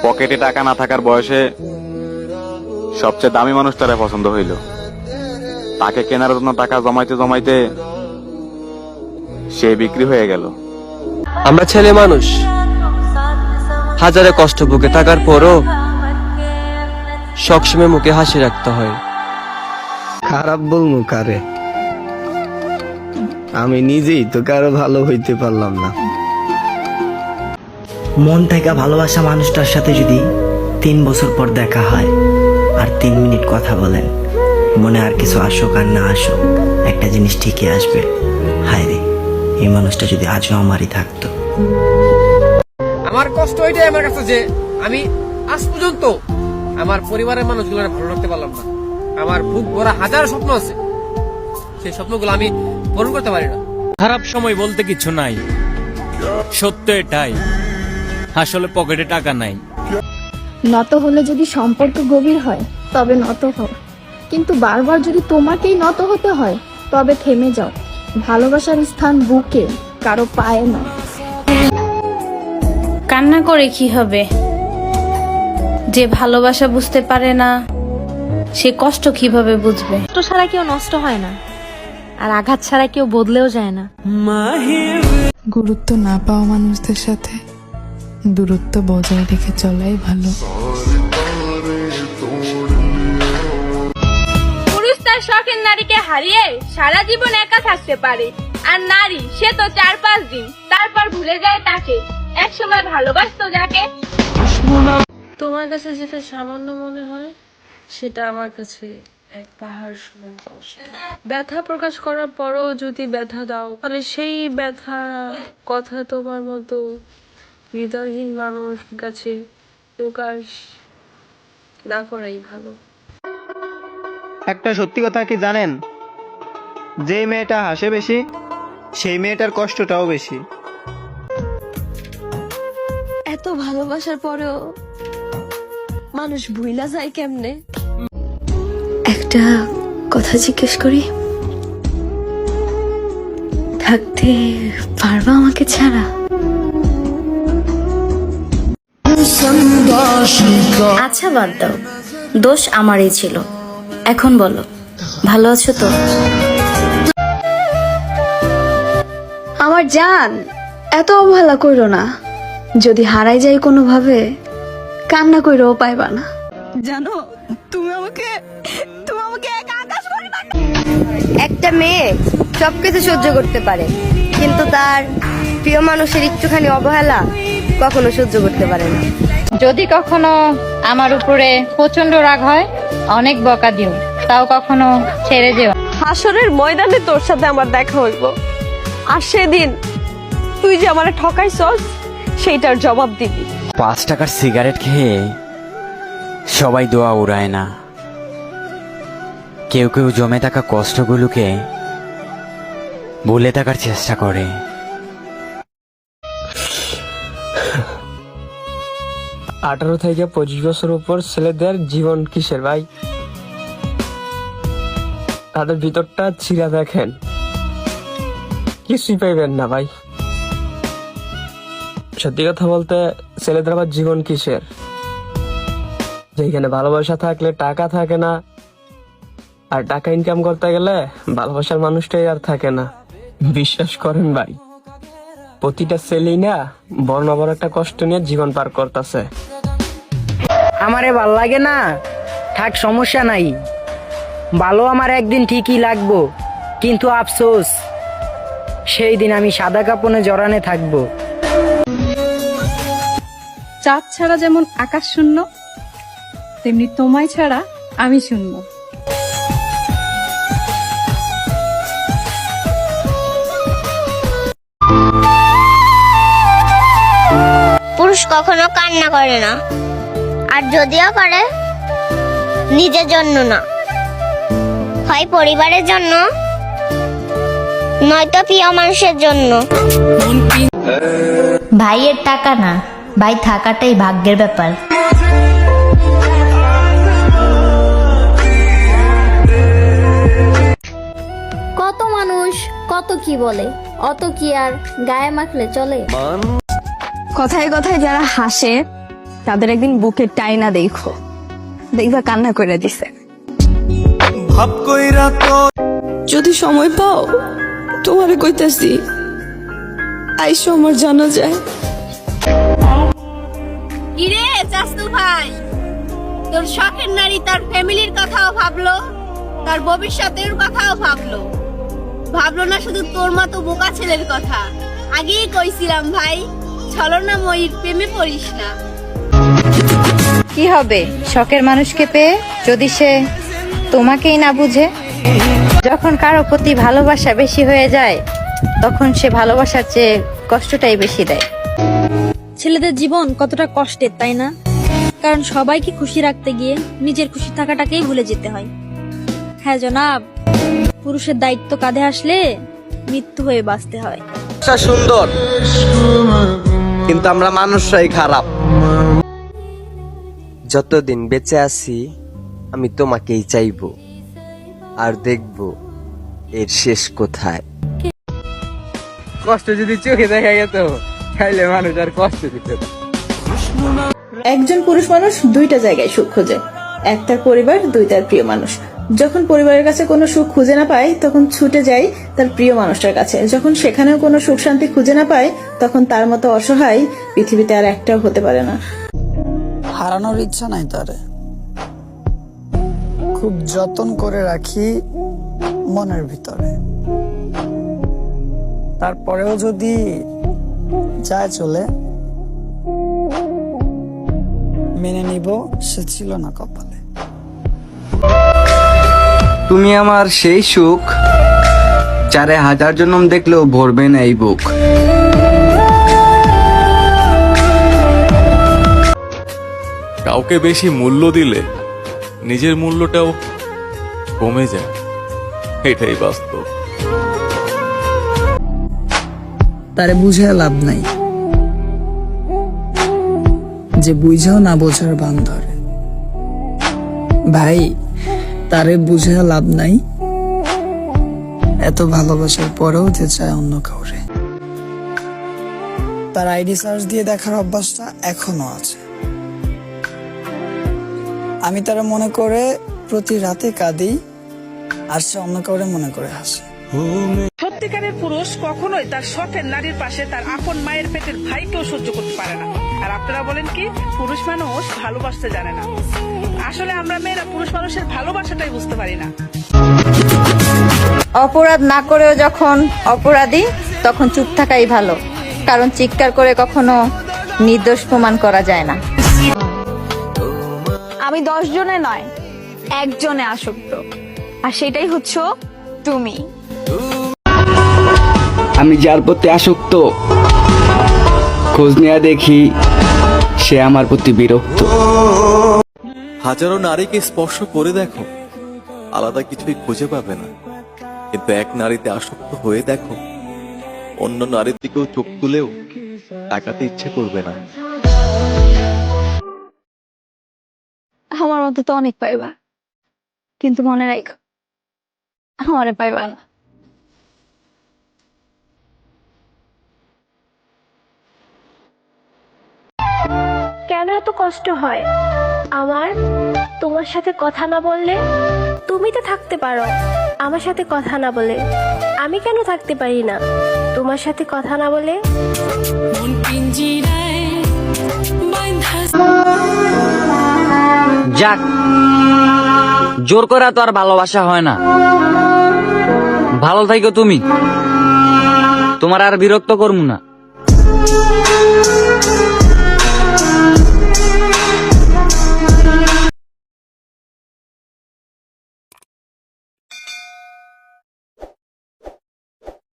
পকেটে টাকা না থাকার বয়সে সবচেয়ে দামি মানুষটারে পছন্দ হইল। তাকে কেনার জন্য টাকা জমাইতে জমাইতে সে বিক্রি হয়ে গেল। আমরা ছেলে মানুষ, হাজারে কষ্ট বুকে থাকার পরও সবসময় মুখে হাসি রাখতে হয়। খারাপ বলবো কারে, আমি নিজেই তো কারো ভালো হইতে পারলাম না। মন থেকে ভালোবাসা মানুষটার সাথে যদি 3 বছর পর দেখা হয় আর 3 মিনিট কথা বলেন, মনে আর কিছু আসুক আর না আসুক, একটা জিনিস ঠিকই আসবে, হায় রে এই মানুষটা যদি আজও আমারই থাকতো। আমার কষ্ট ওইটাই আমার কাছে যে আমি আজ পর্যন্ত আমার পরিবারের মানুষগুলোর ভালো রাখতে পারলাম না। আমার বুক ভরা হাজার স্বপ্ন আছে, সেই স্বপ্নগুলো আমি পূরণ করতে পারি না। খারাপ সময় বলতে কিছু নাই, সত্য এটাই, আসলে পকেটে টাকা নাই। নত হলে যদি সম্পর্ক গভীর হয় তবে নত হও, কিন্তু বারবার যদি তোমাকেই নত হতে হয় তবে থেমে যাও। ভালোবাসার স্থান বুকে, কারো পায়ে নয়। কান্না করে কি হবে? যে ভালোবাসা বুঝতে পারে না সে কষ্ট কিভাবে বুঝবে? কষ্ট ছাড়া কেউ নষ্ট হয় না, আর আঘাত ছাড়া কেউ বদলেও যায় না। গুরুত্ব না পাওয়া মানুষদের সাথে দূরত্ব বজায় রেখে চলাই ভালো। পুরুষ তার শখের নারীকে হারিয়ে সারা জীবন একা থাকতে পারে, আর নারী সে তো 4-5 দিন, তারপর ভুলে যায় তাকে। একসময় ভালোবাসতো যাকে। তোমার কাছে যেটা সামান্য মনে হয় সেটা আমার কাছে এক পাহাড় সমান কষ্ট। ব্যথা প্রকাশ করার পরও যদি ব্যথা দাও, তাহলে সেই ব্যথা কথা তোমার মতো হৃদয়হীন মানুষ কাছে প্রকাশ না করাই ভালো। একটা সত্যি কথা কি জানেন, যে মেয়েটা হাসে বেশি সেই মেয়েটার কষ্টটাও বেশি। এত ভালোবাসার পরেও মানুষ ভুইলা যায় কেমনে? একটা কথা জিজ্ঞেস করি, থাকতে পারবা আমাকে ছাড়া? আচ্ছা বাদ দাও, দোষ আমারই ছিল। এখন বলো, ভালো আছো তো? আমার জান, এত অবহেলা কইরো না। যদি হারাই যাই কোনোভাবে, কান্না কইরও পাইবা না। জানো তুমি আমাকে একা আকাশ করে না। একটা মেয়ে সবকিছু সহ্য করতে পারে, কিন্তু তার প্রিয় মানুষের একটুখানি অবহেলা কখনো সহ্য করতে পারে না। যদি কখনো আমার উপরে প্রচন্ড রাগ হয়, অনেক বকা দিও, তাও কখনো ছেড়ে যেও। হাসরের ময়দানে তোর সাথে আমার দেখা হইব, আর সেদিন তুই যে আমারে ঠকাইছস সেইটার জবাব দিবি। 5 টাকার সিগারেট খেয়ে সবাই দোয়া উড়ায় না, কেউ কেউ জমে থাকা কষ্টগুলোকে ভুলে থাকার চেষ্টা করে। 18 থেকে 25 বছর উপর ছেলেদের জীবন কিসের ভাই? তাদের ভিতরটা ছিঁড়া দেখেন, কিছুই পাইবেন না ভাই। সত্যি কথা বলতে ছেলেদের আবার জীবন কিসের? যেখানে ভালোবাসা থাকলে টাকা থাকে না, আর টাকা ইনকাম করতে গেলে ভালোবাসার মানুষটাই আর থাকে না। বিশ্বাস করেন ভাই, প্রতিটা ছেলেই না বড় না বড় একটা কষ্ট নিয়ে জীবন পার করতেছে। আমারে ভাল লাগে না, থাক সমস্যা নাই, ভালো আমার একদিন ঠিকই লাগবো, কিন্তু আফসোস সেই দিন আমি সাদা কাপড়ে জড়ানে থাকবো। চাঁদ ছাড়া যেমন আকাশ শূন্য, তেমনি তোমায় ছাড়া আমি শূন্য। পুরুষ কখনো কান্না করে না, আর যদিও করে নিজের জন্য না, হয় পরিবারের জন্য, নয়তো প্রিয় মানুষের জন্য। ভাইয়ের টাকা না, ভাই থাকাটাই ভাগ্যের ব্যাপার। কত মানুষ কত কি বলে, অত কি আর গায়ে মাখলে চলে? কথায় কথায় যারা হাসে তাদের একদিন বুকের টাইনা দেখো, দেখবা কান্না করে দিছে। যদি সময় পাও তোমারে কইতাছি আইসো আমার জানা যায়। কিরে চাস্তু ভাই, তোর শখের নারী তার ফ্যামিলির কথাও ভাবলো, তার ভবিষ্যতের কথাও ভাবলো, ভাবলো না শুধু তোর মতো বোকা ছেলের কথা। আগেই কইছিলাম ভাই, ছলনাময়ীর প্রেমে পড়িস না। কি হবে শখের মানুষকে পেয়ে যদি সে তোমাকেই না বুঝে? যখন কারো প্রতি ভালোবাসা বেশি হয়ে যায় তখন সে ভালোবাসার চেয়ে কষ্টটাই বেশি দেয়। ছেলেদের জীবন কতটা কষ্টের, তাই না? কারণ সবাইকে খুশি রাখতে গিয়ে নিজের খুশি থাকাটাকেই ভুলে যেতে হয়। হ্যাঁ জনাব, পুরুষের দায়িত্ব কাঁধে আসলে মৃত্যু হয়ে বাঁচতে হয়। সুন্দর, কিন্তু আমরা মানুষরাই খারাপ। যতদিন বেঁচে আছি আমি তোমাকেই চাইবো, আর দেখবো এর শেষ কোথায়। কষ্ট যদি চোখে দেখা যেত তাইলে মানুষ আর কষ্ট দিত না। একজন পুরুষ মানুষ দুইটা জায়গায় সুখ খোঁজে, একটার পরিবার, দুইটার প্রিয় মানুষ। যখন পরিবারের কাছে কোনো সুখ খুঁজে না পায় তখন ছুটে যায় তার প্রিয় মানুষটার কাছে। যখন সেখানেও কোনো সুখ শান্তি খুঁজে না পায় তখন তার মতো অসহায় পৃথিবীতে আর একটাও হতে পারে না। হারানোর ইচ্ছা নাই তারে, খুব যত্ন করে রাখি মনের ভিতরে। তারপরেও যদি যায় চলে, মেনে নিব সে ছিল না কপালে। তুমি আমার সেই সুখ যারে 1000 জন্ম দেখলেও ভরবে না এই বুক। কাউকে বেশি মূল্য দিলে নিজের মূল্যটাও কমে যায়, এটাই বাস্তব। তারে বুঝে লাভ নাই, যে বুঝেও না বোঝার বান ধরে। ভাই, তারে বুঝে লাভ নাই, এত ভালোবাসার পরেও যে চায় অন্য কাউরে। তার আইডি সার্চ দিয়ে দেখার অভ্যাসটা এখনো আছে। আমি তারা মনে করে প্রতি রাতে কাঁদি, আর সে অন্য কাউরে মনে করে হাসে। সত্যিকারের পুরুষ কখনোই তার শখের নারীর পাশে তার আপন মায়ের পেটের ভাইকেও সহ্য করতে পারে না। আর আপনারা বলেন কি পুরুষ মানুষ ভালোবাসতে জানে না? আসলে আমরা মেয়েরা পুরুষ মানুষের ভালোবাসাটাই বুঝতে পারি না। অপরাধ না করেও যখন অপরাধী তখন চুপ থাকাই ভালো, কারণ চিৎকার করে কখনো নির্দোষ প্রমাণ করা যায় না। আমি 10 জনে নয়, একজনে আসক্ত, আর সেটাই হচ্ছে তুমি। আমি যার প্রতি আসক্ত, খোঁজ নেয়া দেখি সে আমার প্রতি বিরক্ত। হাজারো নারীকে স্পর্শ করে দেখো, আলাদা কিছুই খুঁজে পাবে না। কিন্তু এক নারীতে আসক্ত হয়ে দেখো, অন্য নারীর দিকেও চোখ তুলেও তাকাতে ইচ্ছে করবে না। আমার মতো তো অনেক পাইবা, কিন্তু মনে রাখো আমারে পাইবা না। কেন এত কষ্ট হয় আমার তোমার সাথে কথা না বললে? তুমি তো থাকতে পারো আমার সাথে কথা না বলে, আমি কেন থাকতে পারি না তোমার সাথে কথা না বলে? যাক, জোর করে তো আর ভালোবাসা হয় না। ভালো থাকো তুমি, তোমার আর বিরক্ত করবো না।